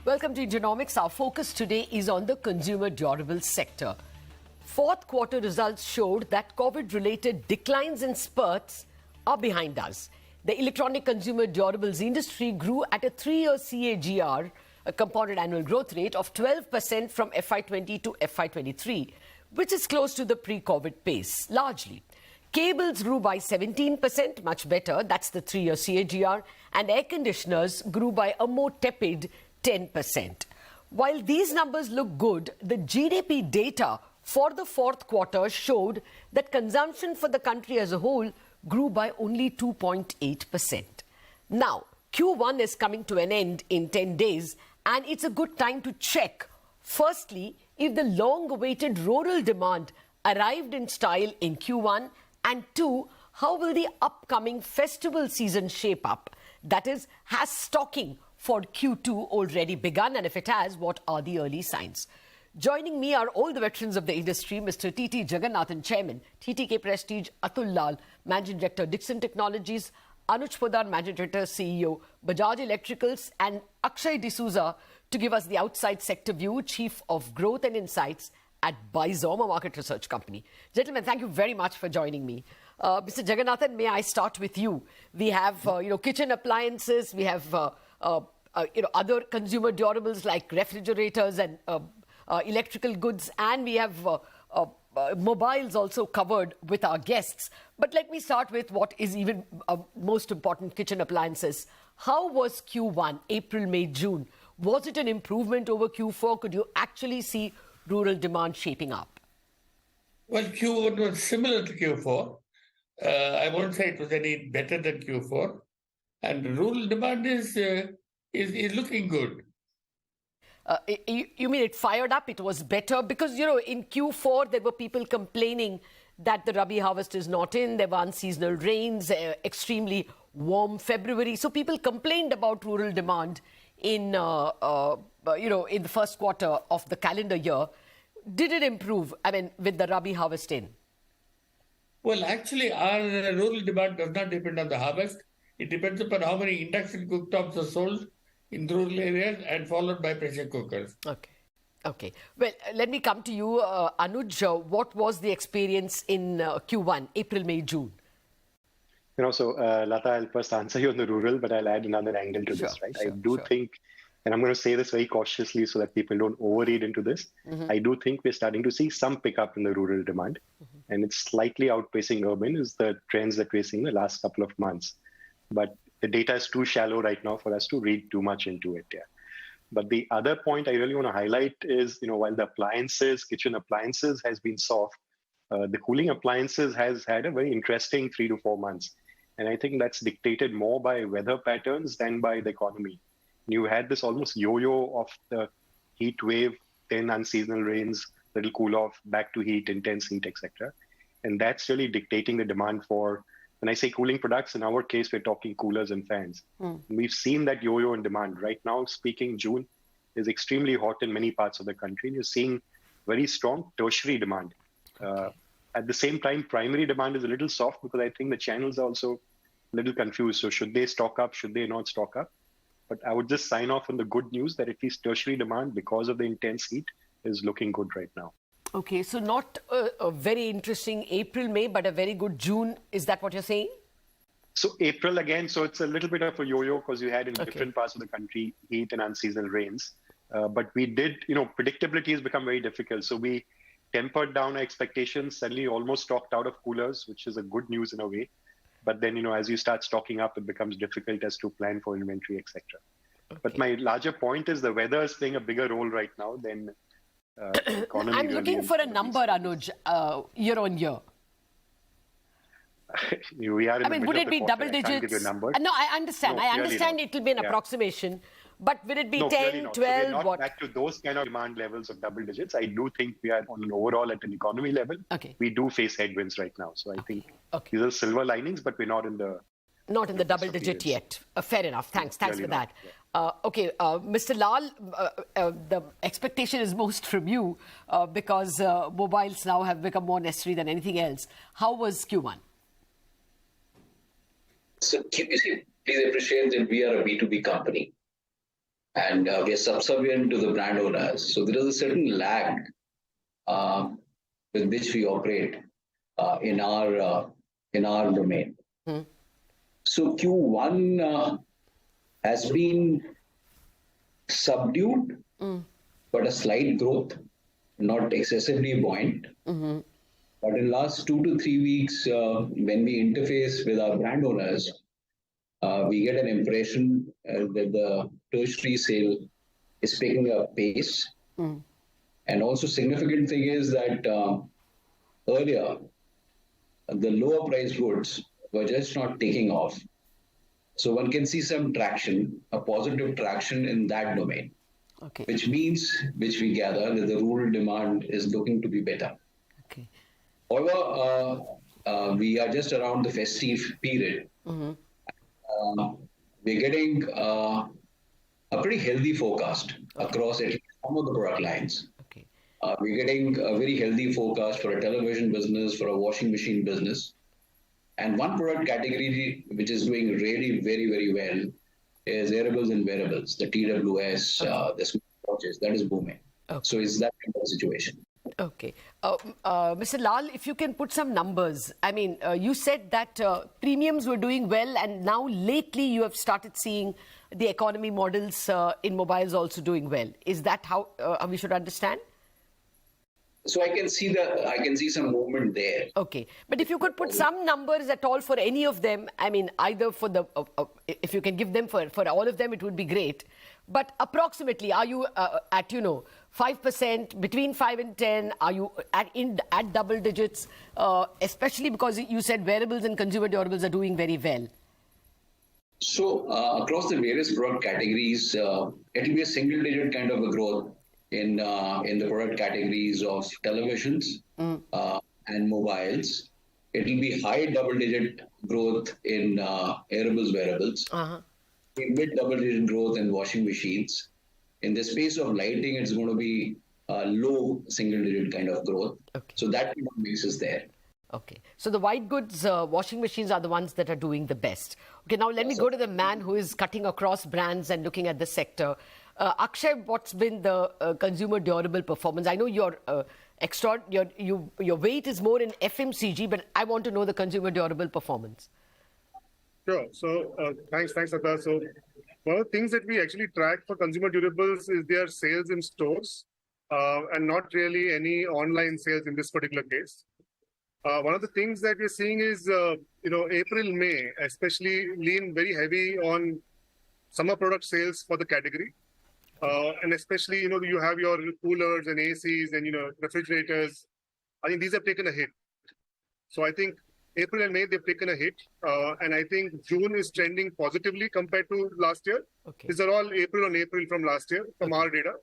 Welcome to Genomics. Our focus today is on the consumer durables sector. Fourth quarter results showed that COVID-related declines in spurts are behind us. The electronic consumer durables industry grew at a 3-year CAGR, a compounded annual growth rate of 12% from FY20 to FY23, which is close to the pre-COVID pace, largely. Cables grew by 17%, much better, that's the 3-year CAGR, and air conditioners grew by a more tepid 10%. While these numbers look good, the GDP data for the fourth quarter showed that consumption for the country as a whole grew by only 2.8%. Now, Q1 is coming to an end in 10 days, and it's a good time to check, firstly, if the long-awaited rural demand arrived in style in Q1, and two, how will the upcoming festival season shape up? That is, has stocking for Q2 already begun? And if it has, what are the early signs? Joining me are all the veterans of the industry, Mr. T.T. Jagannathan, Chairman, TTK Prestige, Atul Lall, Managing Director, Dixon Technologies, Anuj Poddar, Managing Director, CEO, Bajaj Electricals, and Akshay D'Souza to give us the outside sector view, Chief of Growth and Insights at Bizom, a market research company. Gentlemen, thank you very much for joining me. Mr. Jagannathan, may I start with you? We have, kitchen appliances, we have, other consumer durables like refrigerators and electrical goods, and we have mobiles also covered with our guests. But let me start with what is even most important, kitchen appliances. How was Q1, April, May, June? Was it an improvement over Q4? Could you actually see rural demand shaping up? Well, Q1 was similar to Q4. I won't say it was any better than Q4. And rural demand is looking good. You mean it fired up? It was better? Because, in Q4, there were people complaining that the Rabi harvest is not in. There were unseasonal rains, extremely warm February. So people complained about rural demand in the first quarter of the calendar year. Did it improve, with the Rabi harvest in? Well, actually, our rural demand does not depend on the harvest. It depends upon how many induction cooktops are sold in rural areas and followed by pressure cookers. Okay. Well, let me come to you, Anuj. What was the experience in Q1, April, May, June? Lata, I'll first answer you on the rural, but I'll add another angle to this, right? I do think, and I'm going to say this very cautiously so that people don't overread into this. I do think we're starting to see some pickup in the rural demand, and it's slightly outpacing urban is the trends that we're seeing the last couple of months. But the data is too shallow right now for us to read too much into it. Yeah. But the other point I really want to highlight is, while the kitchen appliances has been soft, the cooling appliances has had a very interesting 3 to 4 months. And I think that's dictated more by weather patterns than by the economy. You had this almost yo-yo of the heat wave, then unseasonal rains, little cool off, back to heat, intense heat, etc. And that's really dictating the demand for, when I say cooling products, in our case, we're talking coolers and fans. We've seen that yo-yo in demand. Right now, speaking, June is extremely hot in many parts of the country. You're seeing very strong tertiary demand. At the same time, primary demand is a little soft because I think the channels are also a little confused. So should they stock up? Should they not stock up? But I would just sign off on the good news that at least tertiary demand, because of the intense heat, is looking good right now. Okay, so not a very interesting April, May, but a very good June. Is that what you're saying? So April again, so it's a little bit of a yo-yo because you had in different parts of the country heat and unseasonal rains. But we did, predictability has become very difficult. So we tempered down our expectations, suddenly almost stocked out of coolers, which is a good news in a way. But then, as you start stocking up, it becomes difficult as to plan for inventory, etc. But my larger point is the weather is playing a bigger role right now than economy. I'm looking for a number, Anuj, year on year. We are in the would middle it of be the double quarter. I can't digits? give you a number. No, I understand. No, I understand it will be an approximation. But will it be 10, 12? So we're not back to those kind of demand levels of double digits. I do think we are on an overall at an economy level. We do face headwinds right now. So I think these are silver linings, but we're not in the double digit yet. Fair enough. Thanks for that. Mr. Lall, the expectation is most from you because mobiles now have become more necessary than anything else. How was Q1? So, you see, please appreciate that we are a B2B company. and we are subservient to the brand owners. So there is a certain lag with which we operate in our domain. So Q1 has been subdued, but a slight growth, not excessively buoyant. But in the last 2 to 3 weeks, when we interface with our brand owners, we get an impression that the tertiary sale is picking up pace. And also significant thing is that earlier, the lower price goods were just not taking off. So one can see some traction, a positive traction in that domain, which means, which we gather, that the rural demand is looking to be better. However, we are just around the festive period. We're getting a pretty healthy forecast across at least some of the product lines. We're getting a very healthy forecast for a television business, for a washing machine business. And one product category which is doing really very, very well is wearables and wearables, the TWS, the smartwatches, that is booming. So it's that kind of situation. Okay. Mr. Lall, if you can put some numbers. I mean, you said that premiums were doing well, and now lately you have started seeing the economy models in mobiles also doing well. Is that how we should understand? So I can see some movement there. Okay, but if you could put some numbers at all for any of them, I mean, either for the if you can give them for all of them, it would be great. But approximately, are you at 5%, between 5 and 10? Are you at double digits? Especially because you said wearables and consumer durables are doing very well. So across the various product categories, it will be a single-digit kind of a growth in the product categories of televisions and mobiles. It will be high double-digit growth in wearables, mid double-digit growth in washing machines. In the space of lighting, it's going to be low single-digit kind of growth. So that kind of mix is there. Okay. So the white goods washing machines are the ones that are doing the best. Okay, now let me go to the man who is cutting across brands and looking at the sector. Akshay, what's been the consumer durable performance? I know your weight is more in FMCG, but I want to know the consumer durable performance. Sure. So thanks, Atul. So one of the things that we actually track for consumer durables is their sales in stores and not really any online sales in this particular case. One of the things that we're seeing is, April, May, especially lean very heavy on summer product sales for the category. And especially, you have your coolers and ACs and, refrigerators. I think these have taken a hit. So I think April and May, they've taken a hit. And I think June is trending positively compared to last year. These are all April on April from last year, from our data.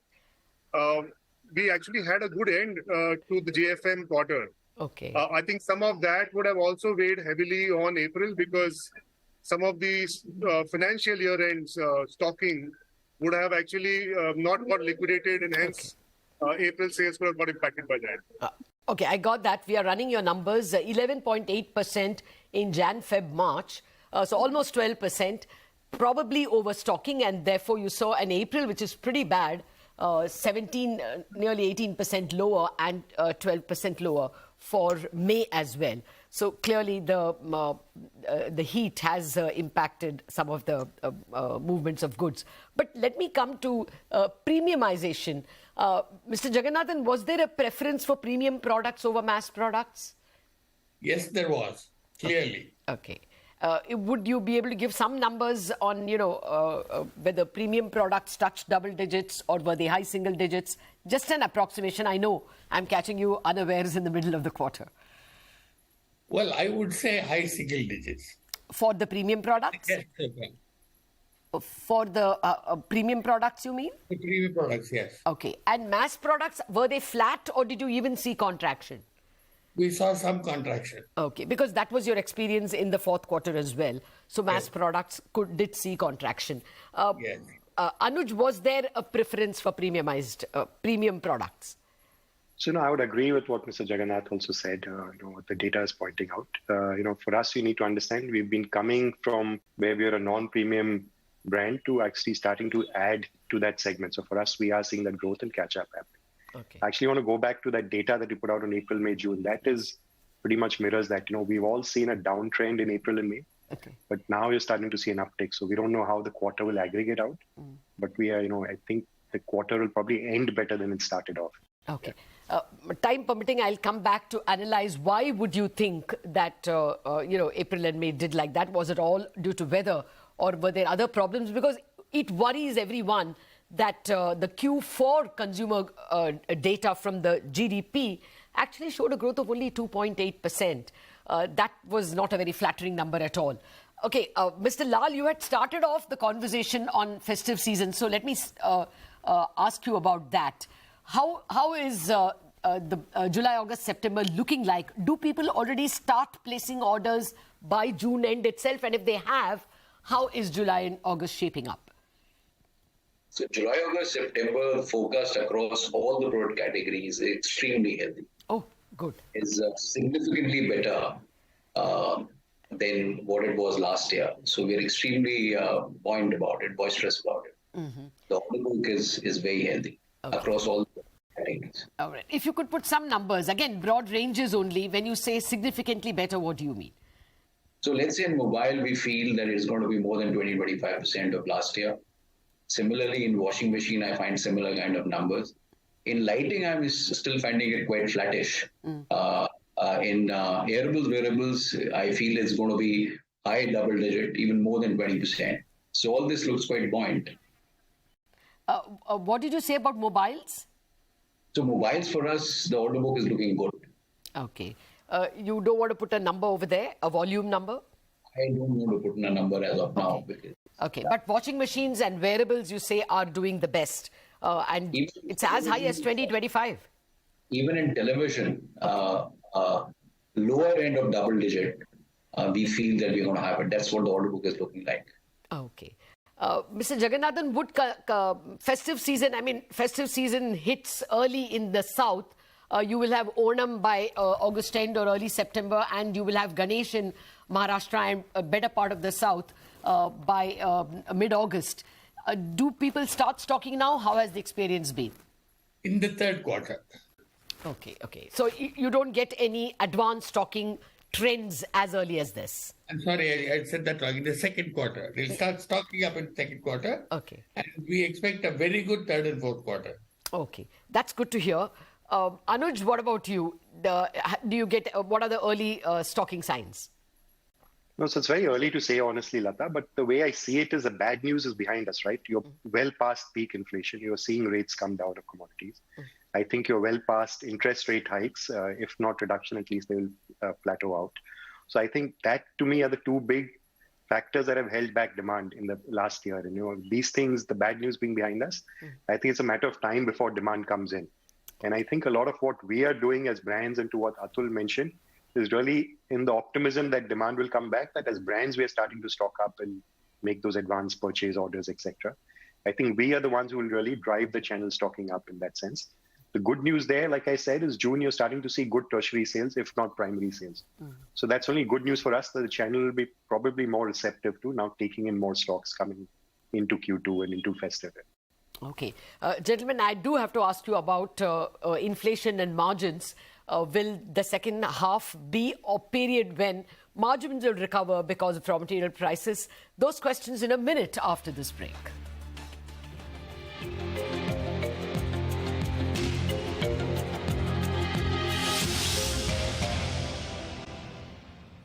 We actually had a good end to the JFM quarter. I think some of that would have also weighed heavily on April because some of these financial year ends stocking would have actually not got liquidated, and hence April sales would have got impacted by that. Okay, I got that. We are running your numbers, 11.8% in Jan, Feb, March. So almost 12%, probably overstocking, and therefore you saw an April, which is pretty bad, 17, nearly 18% lower and 12% lower for May as well. So clearly the heat has impacted some of the movements of goods. But let me come to premiumization. Mr. Jagannathan, was there a preference for premium products over mass products? Yes, there was, clearly. Okay. Would you be able to give some numbers on, whether premium products touched double digits or were they high single digits? Just an approximation. I know I'm catching you unawares in the middle of the quarter. Well, I would say high single digits. For the premium products? Yes. For the premium products, you mean? The premium products, yes. Okay. And mass products, were they flat or did you even see contraction? We saw some contraction. Okay, because that was your experience in the fourth quarter as well. So mass products did see contraction. Yes. Anuj, was there a preference for premiumized premium products? So I would agree with what Mr. Jagannath also said. What the data is pointing out. For us, you need to understand we've been coming from where we are a non-premium brand to actually starting to add to that segment. So for us, we are seeing that growth and catch up happening. Okay. I actually want to go back to that data that you put out on April, May, June. That is pretty much mirrors that. We've all seen a downtrend in April and May, but now you're starting to see an uptick. So we don't know how the quarter will aggregate out, but we are, I think the quarter will probably end better than it started off. Okay. Time permitting, I'll come back to analyze why would you think that, April and May did like that? Was it all due to weather or were there other problems? Because it worries everyone that the Q4 consumer data from the GDP actually showed a growth of only 2.8%. That was not a very flattering number at all. Okay, Mr. Lall, you had started off the conversation on festive season, so let me ask you about that. How is the July, August, September looking like? Do people already start placing orders by June end itself? And if they have, how is July and August shaping up? So July, August, September forecast across all the product categories is extremely healthy. Oh, good. Is significantly better than what it was last year. So we're extremely buoyant about it, boisterous about it. The order book is very healthy across all the categories. All right. If you could put some numbers, again, broad ranges only. When you say significantly better, what do you mean? So let's say in mobile, we feel that it's going to be more than 20-25% of last year. Similarly, in washing machine, I find similar kind of numbers. In lighting, I'm still finding it quite flattish. In wearables, I feel it's going to be high double digit, even more than 20%. So all this looks quite buoyant. What did you say about mobiles? So mobiles for us, the order book is looking good. Okay. You don't want to put a number over there, a volume number? I don't want to put in a number as of now. Okay, but washing machines and wearables, you say, are doing the best. And it's as high as 20-25. Even in television, lower end of double digit, we feel that we're going to have it. That's what the order book is looking like. Okay. Mr. Jagannathan, would festive season hits early in the south. You will have Onam by August end or early September, and you will have Ganesh in Maharashtra and a better part of the south by mid-August. Do people start stocking now? How has the experience been? In the third quarter. Okay. So you don't get any advanced stocking trends as early as this? I'm sorry, I said that wrong. In the second quarter. They'll start stocking up in the second quarter. Okay. And we expect a very good third and fourth quarter. Okay. That's good to hear. Anuj, what about you? Do you get, what are the early stocking signs? No, so it's very early to say, honestly, Lata, but the way I see it is the bad news is behind us, right? You're well past peak inflation. You're seeing rates come down of commodities. I think you're well past interest rate hikes. If not reduction, at least they will plateau out. So I think that, to me, are the two big factors that have held back demand in the last year. And, these things, the bad news being behind us, I think it's a matter of time before demand comes in. And I think a lot of what we are doing as brands, and to what Atul mentioned, is really in the optimism that demand will come back, that as brands, we are starting to stock up and make those advanced purchase orders, etc. I think we are the ones who will really drive the channel stocking up in that sense. The good news there, like I said, is June, you're starting to see good tertiary sales, if not primary sales. So that's only good news for us, that the channel will be probably more receptive to now taking in more stocks coming into Q2 and into festive. Okay. Gentlemen, I do have to ask you about inflation and margins. Will the second half be a period when margins will recover because of raw material prices? Those questions in a minute after this break.